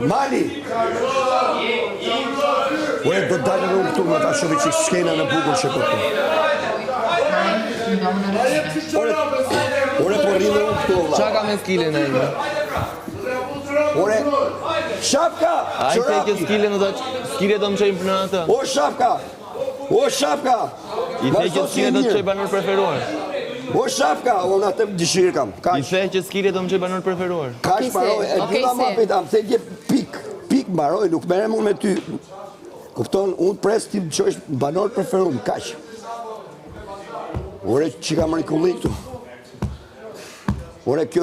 Mali! Ure, do të dalë në këtu më ta shumë që skena në bukur që këtu. Ure, po rrinë në këtu, vla. Qa ka me skillin e një? Ure, Shapka! A i te kjo skillin, skillin do më qëjmë për në atë? O Shapka! O Shapka! I the kjo skillin do të qëjë banor preferuar? O Shapka! Unë atë më dëshirë kam. I the që skillin do më qëjë banor preferuar? Kash mbaroj, e dhula ma pita, më thegje pik mbaroj, nuk merem unë me ty. Kupton, unë pres ti që është banor preferum, kash. Ore, që ka mrekulli këtu. Ore, kjo,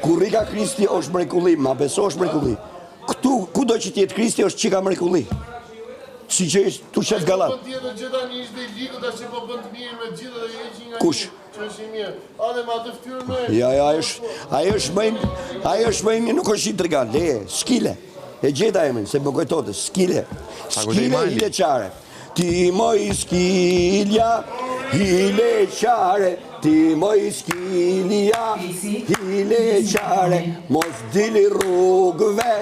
kurrika Kristi është mrekulli, ma beso është mrekulli. Këtu, ku do që tjetë Kristi është që ka mrekulli. Si që është tu qef galat. Kush? Ja, ajo është më imi, nuk është i tregan, leje, skile. E gjeta emin, se më kujtote, skile. Skile hile qare. Ti moj skilja, hile qare. Ti moj skilja, hile qare. Mos dili rrugëve,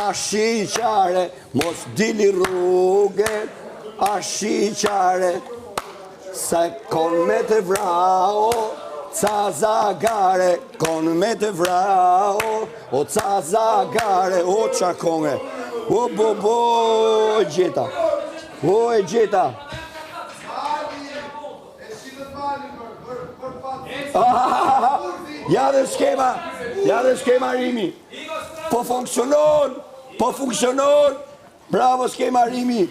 ashi qare. Mos dili rrugë, ashi qare. Sa kon me të vrao, ca zagare, kon me të vrao, o ca zagare, o qa konge, o bo, e gjeta, o e gjeta. Ja dhe skema rimi, po funksionon, bravo skema rimi.